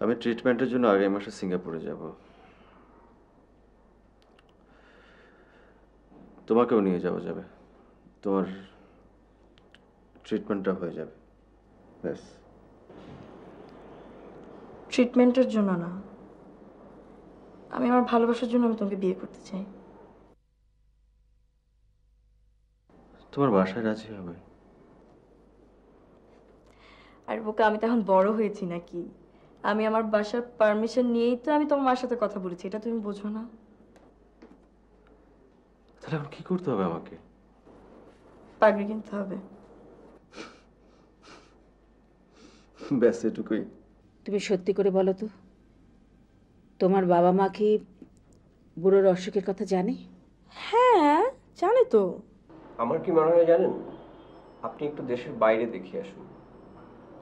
আমি ট্রিটমেন্টের জন্য আগামী মাসে সিঙ্গাপুরে যাব। তোমাকেও নিয়ে যাওয়া যাবে, তোমার ট্রিটমেন্টটা হয়ে যাবে। ব্যাস। ট্রিটমেন্টের জন্য না, আমি আমার ভালোবাসার জন্য আমি তোমাকে বিয়ে করতে চাই। তোমার বাসায় রাজি হবে? আর বোকা, আমি তো এখন বড় হয়েছি নাকি? আমি আমার বাসার পারমিশন নিয়েই তো আমি তোমার মার সাথে কথা বলেছি, এটা তুমি বোঝো না? তাহলে এখন কি করতে হবে আমাকে? পাগড়ি কিনতে হবে। ব্যাস এটুকুই। তুমি সত্যি করে বলো তো, তোমার বাবা মা কি বুড়োর অসুখের কথা জানে? হ্যাঁ, জানে তো। আমার কি মনে হয় জানেন, আপনি একটু দেশের বাইরে দেখিয়ে আসুন,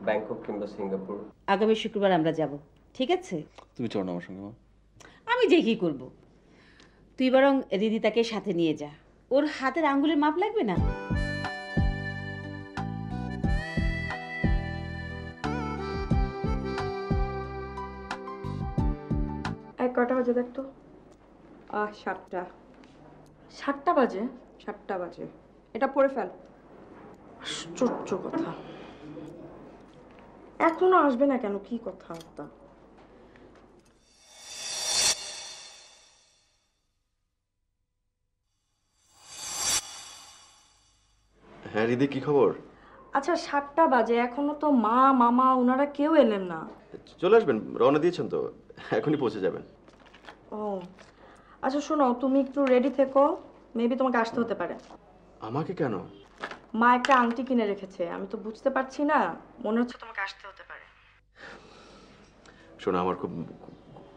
ব্যাংকক কিংবা সিঙ্গাপুর। আগামী শুক্রবার আমরা যাব, ঠিক আছে? তুমি চলো না আমার সঙ্গে, মা। আমি যে কি করব, তুই বরং রিদিতাকে সাথে নিয়ে যা, ওর হাতের আঙ্গুলের মাপ লাগবে না? কটা বাজে দেখতো? 7টা। 7টা বাজে? 7টা বাজে। এটা পড়ে ফেল। আশ্চর্য কথা, এখনো আসবে না কেন? কি কথাবার্তা! হ্যাঁ রিদি, কি খবর? আচ্ছা, 7টা বাজে, এখনো তো মা মামা ওনারা কেউ এলেন না। চলে আসবেন, রওনা দিয়েছেন তো, এখনই পৌঁছে যাবেন। ও আচ্ছা, শোনো, তুমি একটু রেডি থেকো, মেবি তোমাকে আসতে হতে পারে। আমাকে কেন? মা একটা আংটি কিনে রেখেছে, আমি তো বুঝতে পারছি না, মনে হচ্ছে তোমাকে আসতে হতে পারে। শোনো, আমার খুব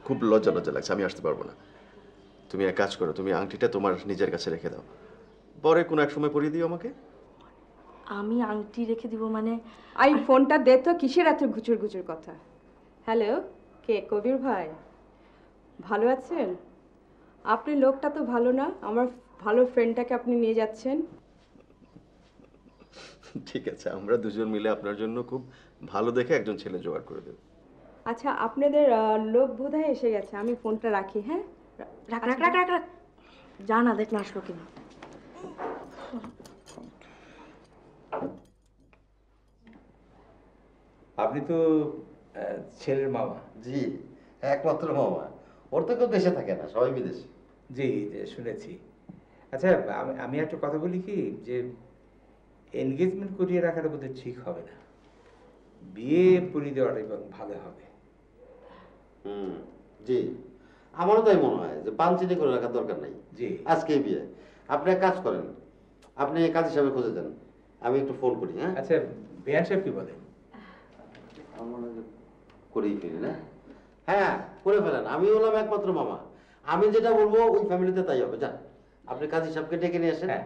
খুব লজ্জা লজ্জা লাগছে, আমি আসতে পারবো না। তুমি এক কাজ করো, তুমি আংটিটা তোমার নিজের কাছে রেখে দাও, পরে কোনো এক সময় পরিয়ে দিও আমাকে। আমি আংটি রেখে দিব মানে? আই ফোনটা দে তো, কিসের এত ঘুচুর ঘুচুর কথা? হ্যালো, কে? কবির ভাই, ভালো আছেন? আপনি লোকটা তো ভালো না, আমার ভালো ফ্রেন্ডটাকে আপনি নিয়ে যাচ্ছেন। ঠিক আছে, আমরা দুজন মিলে আপনার জন্য খুব ভালো দেখে একজন ছেলে জোগাড় করে দেব। আচ্ছা, আপনাদের লোক বোধহয় এসে গেছে, আমি ফোনটা রাখি। হ্যাঁ, রাখ রাখ রাখ রাখ রাখ, যা না দেখ না আসলো কিনা। আপনি তো ছেলের মামা। জি, একমাত্র মামা। ওর তো কেউ দেশে থাকে না, সবাই বিদেশে। জি, শুনেছি। আচ্ছা, আমি একটা কথা বলি কি, যে এনগেজমেন্ট করিয়ে রাখাটা বোধহয় ঠিক হবে না, বিয়ে পড়িয়ে দেওয়াটাই ভালো হবে। জি, আমারও তাই মনে হয় যে পাঞ্চিনি করে রাখার দরকার নাই। জি। আজকেই বিয়ে। আপনি এক কাজ করেন, আপনি কাজী সাহেব খুঁজে দেন, আমি একটু ফোন করি। হ্যাঁ, আচ্ছা, বেয়ান সাহেব কি বলেন? আমার করেই ফেলি না? হ্যাঁ, করে ফেলেন, আমি হলাম একমাত্র মামা, আমি যেটা বলবো ওই ফ্যামিলিতে তাই হবে। যান, আপনি কাজী সাহেবকে ডেকে নিয়ে আসেন। হ্যাঁ,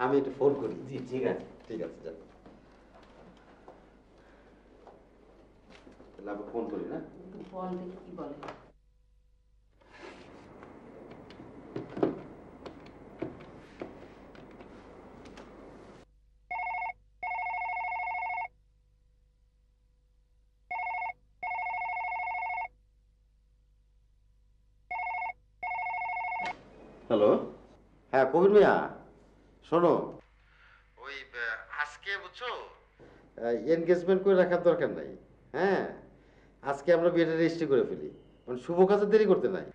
আমি একটু ফোন করি। জি, ঠিক আছে। ঠিক আছে, যান। তাহলে আমি ফোন করি না? বল দেখি কি বলে। হ্যালো, হ্যাঁ কবির মিয়া, শোনো, ওই আজকে বুঝছো এনগেজমেন্ট করে রাখার দরকার নাই। হ্যাঁ, আজকে আমরা বিয়েটা রেজিস্ট্রি করে ফেলি, মানে শুভ কাজে দেরি করতে নাই।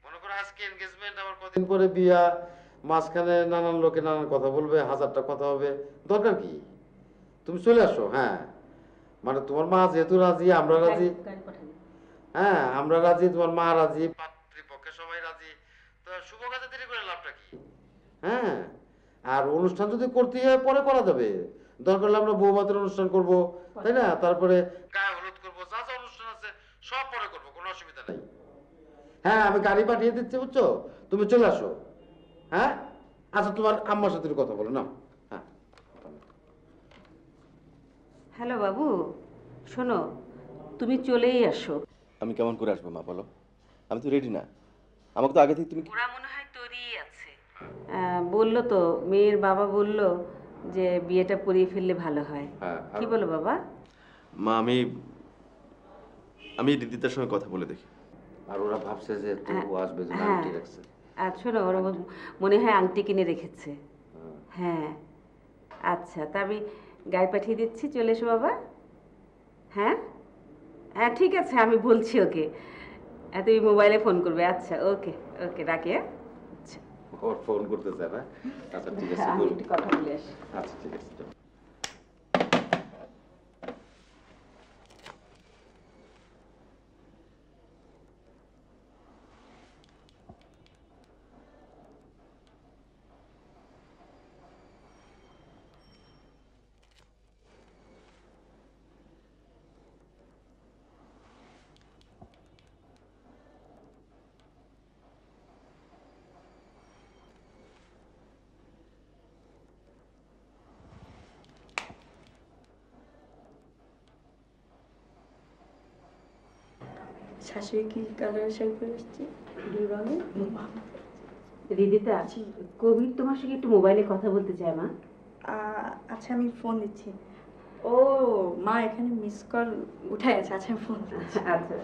মনে করো আজকে এনগেজমেন্ট, আবার কদিন পরে বিয়া, মাঝখানে নানান লোকে নানান কথা বলবে, হাজারটা কথা হবে, দরকার কি? তুমি চলে আসো। হ্যাঁ, মানে তোমার মা যেহেতু রাজি, আমরা রাজি। হ্যাঁ, আমরা রাজি, তোমার মা রাজি, পাত্রীপক্ষে সবাই রাজি, তো শুভ কাজে দেরি করে লাভটা কি? হ্যাঁ, আর অনুষ্ঠান যদি করতে হয় পরে করা যাবে, দরকার হলে আমরা বৌভাতের অনুষ্ঠান করব, তাই না? তারপরে গায়ে হলুদ করবো, যা যা অনুষ্ঠান আছে সব পরে করবো, কোনো অসুবিধা নাই। হ্যাঁ, আমি গাড়ি পাঠিয়ে দিচ্ছি, বুঝছো? তুমি চলে আসো। হ্যাঁ, আচ্ছা, তোমার আম্মার সাথে একটু কথা বলো না। হ্যাঁ। হ্যালো বাবু, শোনো, তুমি চলেই আসো। আমি কেমন করে আসবো মা, বলো? আমি তো রেডি না, আমাকে তো আগে থেকে তুমি। ওরা মনে হয় তৈরিই আছে। বললো তো, মেয়ের বাবা বললো যে বিয়েটা পড়িয়ে ফেললে ভালো হয়। হ্যাঁ, কি বলো বাবা? মা, আমি আমি দিদিদের সঙ্গে কথা বলে দেখি। আর ওরা ভাবছে যে ও আসবে, যে হ্যাঁ। ঠিক আছে। আচ্ছা না, ওরা মনে হয় আংটি কিনে রেখেছে। হ্যাঁ আচ্ছা, তা আমি গায়ে পাঠিয়ে দিচ্ছি, চলে এসো বাবা। হ্যাঁ হ্যাঁ ঠিক আছে, আমি বলছি ওকে। তুমি মোবাইলে ফোন করবে। আচ্ছা ওকে ওকে, রাখি। হ্যাঁ আচ্ছা, ওর ফোন করতেছে না? আচ্ছা ঠিক আছে, আমি বলুন। একটু কথা বলে আসি। আচ্ছা ঠিক আছে, চলো। শাশুড়ি কি কালার শাড়ি পরে আসছে? ব্লু রঙের। রিদিতা, কবির তোমার সঙ্গে একটু মোবাইলে কথা বলতে চায় মা। আচ্ছা আমি ফোন দিচ্ছি। ও মা, এখানে মিস কল উঠাই আছে। আচ্ছা আমি ফোন দিচ্ছি। আচ্ছা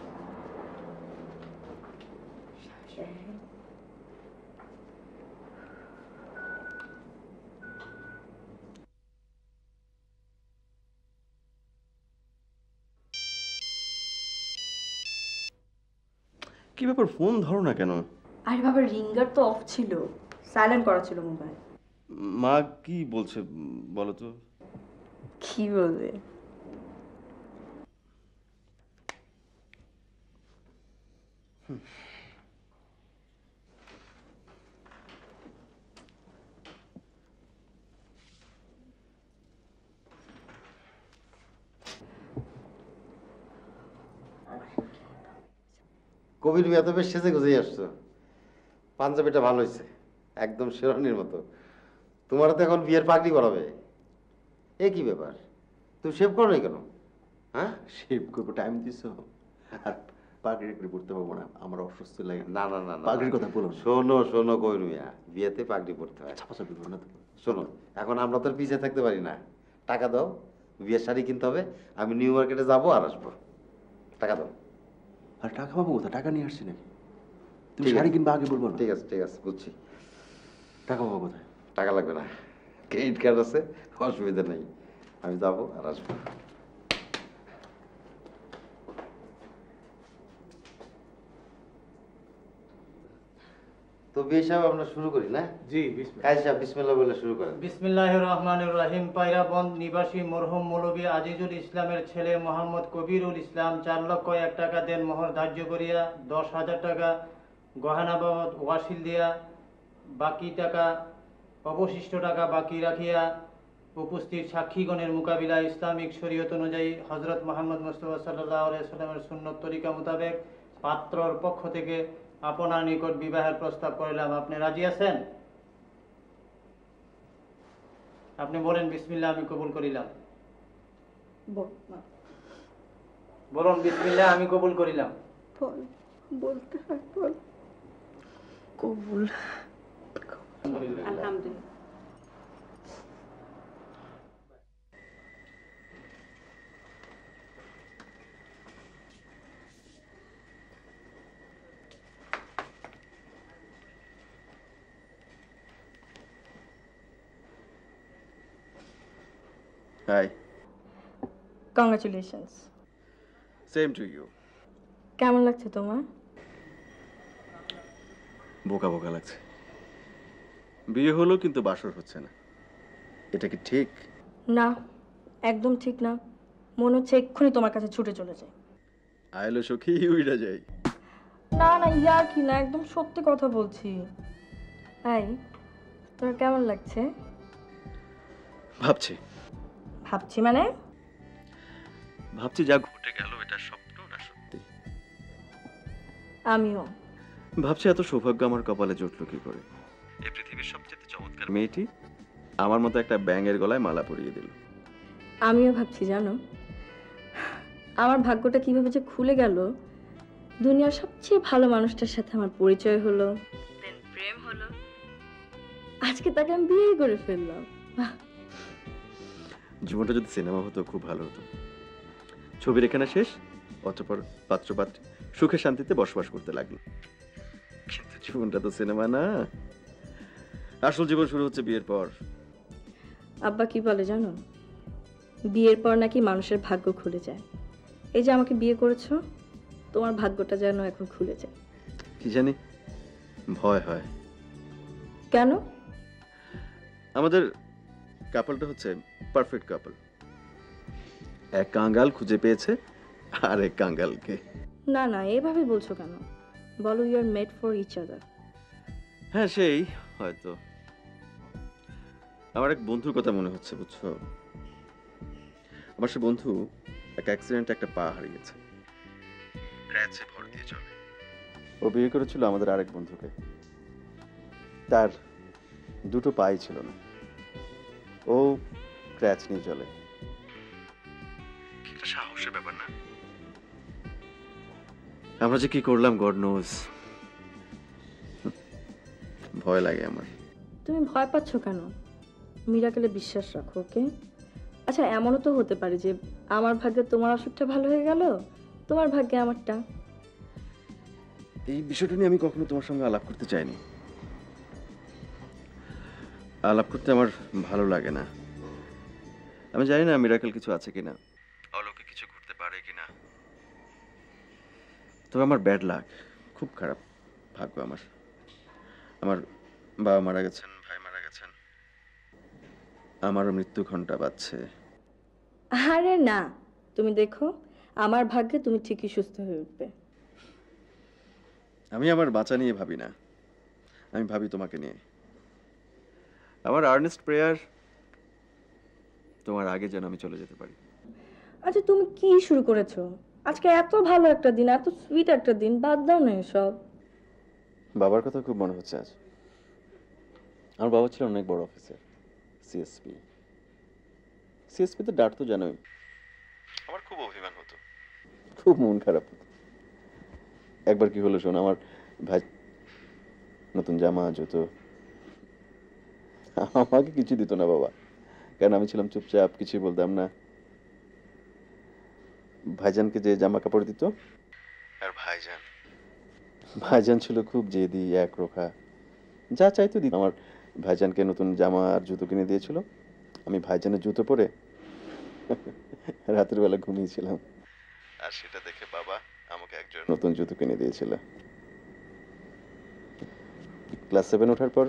কি ব্যাপার, ফোন ধরো না কেন? আরে বাবা, রিঙ্গার তো অফ ছিল, সাইলেন্ট করা ছিল মোবাইল। মা কি বলছে বলো তো? কি বলবে? কবির মিয়া তো বেশ সেজে গুজেই আসছো। পাঞ্জাবিটা ভালো হয়েছে, একদম শেরানির মতো। তোমার তো এখন বিয়ের পাগড়ি করাবে। এ কি ব্যাপার, তুমি শেভ করো নাই কেন? হ্যাঁ, শেভ করবো, টাইম দিছো। আর পাগড়ি করে পড়তে পারবো না, আমার অসুস্থ লাগে। না না না না, পাগড়ির কথা বলো না। শোনো শোনো কবির মিয়া, বিয়েতে পাগড়ি পড়তে হয়। চাপাচাপি করো না তো। শোনো, এখন আমরা তো আর পিছিয়ে থাকতে পারি না। টাকা দাও, বিয়ের শাড়ি কিনতে হবে। আমি নিউ মার্কেটে যাবো আর আসবো। টাকা দাও। আর টাকা পাবো কোথায়? টাকা নিয়ে আসছি নাকি? তুমি ঠিক আছে। শাড়ি কিনবা আগে বলবো না? ঠিক আছে ঠিক আছে, বুঝছি। টাকা পাবো কোথায়? টাকা লাগবে না, ক্রেডিট কার্ড আছে, অসুবিধা নেই। আমি যাবো আর আসবো। তো বিয়ে সাহেব, আমরা শুরু করি না? জি, বিসমিল্লাহ। কাজী সাহেব বিসমিল্লাহ বলে শুরু করেন। বিসমিল্লাহির রহমানির রহিম। পায়রাবন্দ নিবাসী মরহুম মৌলভী আজিজুল ইসলামের ছেলে মোহাম্মদ কবিরুল ইসলাম 4,01,000 টাকা দেন মোহর ধার্য করিয়া 10,000 টাকা গহনা বাবদ ওয়াসিল দিয়া বাকি টাকা অবশিষ্ট টাকা বাকি রাখিয়া উপস্থিত সাক্ষীগণের মোকাবিলায় ইসলামিক শরীয়ত অনুযায়ী হজরত মোহাম্মদ মুস্তাফা সাল্লাল্লাহু আলাইহি সাল্লামের সুন্নত তরিকা মোতাবেক পাত্রর পক্ষ থেকে আপনার নিকট বিবাহের প্রস্তাব করিলাম। আপনি রাজি আছেন? আপনি বলেন বিসমিল্লাহ, আমি কবুল করিলাম। বলুন বিসমিল্লাহ, আমি কবুল করিলাম। বলতে হয়, বল। কবুল। আলহামদুলিল্লাহ। Hi. Congratulations. Same to you. কেমন লাগছে তোমার? বোকা বোকা লাগছে। বিয়ে হলো কিন্তু বাসর হচ্ছে না, এটা কি ঠিক? না, একদম ঠিক না। মনে হচ্ছে এক্ষুনি তোমার কাছে ছুটে চলে যায়। আইলো সখী, উইড়া যাই। না না, ইয়ার কি না, একদম সত্যি কথা বলছি। এই, তোর কেমন লাগছে? ভাবছি ভাবছি মানে? ভাবছি যা ঘটে গেল এটা স্বপ্ন না সত্যি। আমিও ভাবছি এত সৌভাগ্য আমার কপালে জুটলো কি করে। এই পৃথিবীর সবচেয়ে চমৎকার মেয়েটি আমার মতো একটা ব্যাঙের গলায় মালা পরিয়ে দিল। আমিও ভাবছি, জানো, আমার ভাগ্যটা কিভাবে যে খুলে গেল। দুনিয়ার সবচেয়ে ভালো মানুষটার সাথে আমার পরিচয় হলো, দেন প্রেম হলো, আজকে তাকে আমি বিয়ে করে ফেললাম। জীবনটা যদি সিনেমা হতো খুব ভালো হতো। ছবির এখানে শেষ, অতঃপর পাত্রপাত্রী সুখে শান্তিতে বসবাস করতে লাগলো। কিন্তু জীবনটা তো সিনেমা না, আসল জীবন শুরু হচ্ছে বিয়ের পর। আব্বা কি বলে জানো, বিয়ের পর নাকি মানুষের ভাগ্য খুলে যায়। এই যে আমাকে বিয়ে করেছো, তোমার ভাগ্যটা যেন এখন খুলে যায়। কি জানি, ভয় হয়। কেন? আমাদের কাপলটা হচ্ছে পারফেক্ট কাপল। এক কাঙ্গাল খুঁজে পেয়েছে আর এক কাঙ্গালকে। না না, এভাবে বলছো কেন? বলো you are made for each other. হ্যাঁ সেই হয়তো। আমার এক বন্ধুর কথা মনে হচ্ছে, বুঝছো? আমার সে বন্ধু এক অ্যাক্সিডেন্টে একটা পা হারিয়েছে, ক্র্যাচে ভর দিয়ে চলে। ও বিয়ে করেছিল আমাদের আরেক বন্ধুকে, তার দুটো পাই ছিল না, ও ক্র্যাচ নিয়ে চলে। একটা সাহসের ব্যাপার না? আমরা যে কি করলাম গড নোজ। ভয় লাগে আমার। তুমি ভয় পাচ্ছ কেন? মিরাকেলে বিশ্বাস রাখো, ওকে? আচ্ছা, এমনও তো হতে পারে যে আমার ভাগ্যে তোমার অসুখটা ভালো হয়ে গেল, তোমার ভাগ্যে আমারটা। এই বিষয়টা নিয়ে আমি কখনো তোমার সঙ্গে আলাপ করতে চাইনি। আলাপ করতে আমার ভালো লাগে না। আমি জানি না মিরাকেল কিছু আছে কিনা, অলৌকিক কিছু ঘুরতে পারে কিনা। তবে আমার ব্যাড লাক, খুব খারাপ ভাগ্য আমার। আমার বাবা মারা গেছেন, ভাই মারা গেছেন, আমারও মৃত্যু ঘন্টা বাজছে। আরে না, তুমি দেখো আমার ভাগ্যে তুমি ঠিকই সুস্থ হয়ে উঠবে। আমি আমার বাঁচা নিয়ে ভাবি না, আমি ভাবি তোমাকে নিয়ে। আমার আর্নেস্ট প্রেয়ার তোমার আগে যেন আমি চলে যেতে পারি। আচ্ছা, তুমি কি শুরু করেছো? আজকে এত ভালো একটা দিন, এত সুইট একটা দিন, বাদ দাও না এসব। বাবার কথা খুব মনে হচ্ছে আজ। আমার বাবা ছিল অনেক বড় অফিসার, সিএসপি। সিএসপি তো ডাট তো জানোই। আমার খুব অভিমান হতো, খুব মন খারাপ হতো। একবার কি হলো শোন, আমার ভাই নতুন জামা জুতো, আমাকে কিছু দিত না বাবা, কারণ আমি ছিলাম চুপচাপ, কিছুই বলতাম না। ভাইজানকে যে জামা কাপড় দিত, আর ভাইজান ছিল খুব জেদি, একরোখা, যা চাইতো দিত। আমার ভাইজানকে নতুন জামা আর জুতো কিনে দিয়েছিল, আমি ভাইজানের জুতো পরে রাতের বেলা ঘুমিয়েছিলাম, আর সেটা দেখে বাবা আমাকে একজন নতুন জুতো কিনে দিয়েছিল। ক্লাস 7 ওঠার পর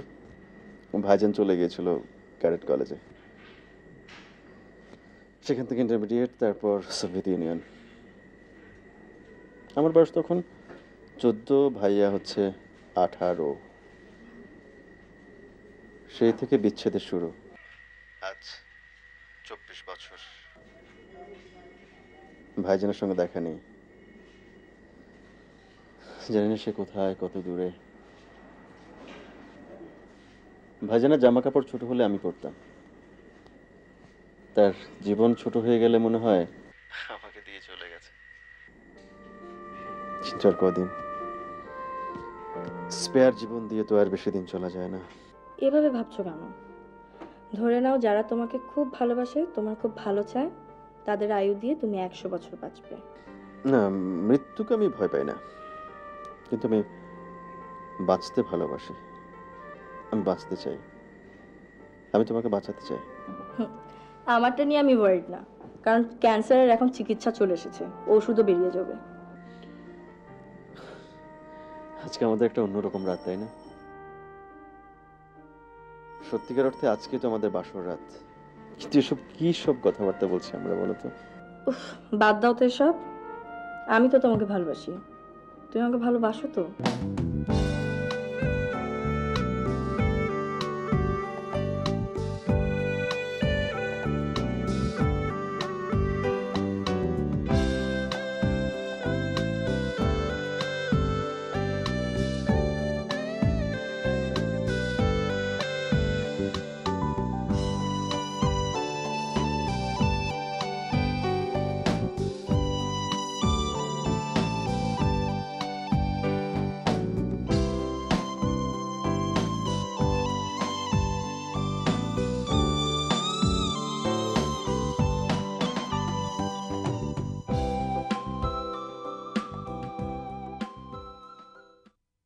ভাইজান চলে গিয়েছিল ক্যাডেট কলেজে, সেখান থেকে ইন্টারমিডিয়েট, তারপর সোভিয়েত ইউনিয়ন। আমার বয়স তখন 14, ভাইয়া হচ্ছে 18। সেই থেকে বিচ্ছেদের শুরু, আজ 24 বছর। ভাইজানের সঙ্গে দেখা নেই, জানি না সে কোথায়, কত দূরে। ভাইজানের জামা কাপড় ছোট হলে আমি পরতাম, তার জীবন ছোট হয়ে গেলে মনে হয় আমাকে দিয়ে চলে গেছে। চিন্তার কদিন, স্পেয়ার জীবন দিয়ে তো আর বেশি দিন চলা যায় না। এভাবে ভাবছো কেন? ধরে নাও যারা তোমাকে খুব ভালোবাসে, তোমার খুব ভালো চায়, তাদের আয়ু দিয়ে তুমি 100 বছর বাঁচবে। না, মৃত্যুকে আমি ভয় পাই না, কিন্তু আমি বাঁচতে ভালোবাসি। আমি বাঁচতে চাই, আমি তোমাকে বাঁচাতে চাই। আমারটা নিয়ে আমি ওয়ারিড না, কারণ ক্যান্সারের এখন চিকিৎসা চলে এসেছে, ওষুধও বেরিয়ে যাবে। আজকে আমাদের একটা অন্যরকম রাত, তাই না? সত্যিকার অর্থে আজকে তো আমাদের বাসর রাত, কিন্তু এসব কি সব কথাবার্তা বলছি আমরা, বলো তো? উফ, বাদ দাও তো এসব। আমি তো তোমাকে ভালোবাসি, তুমি আমাকে ভালোবাসো তো?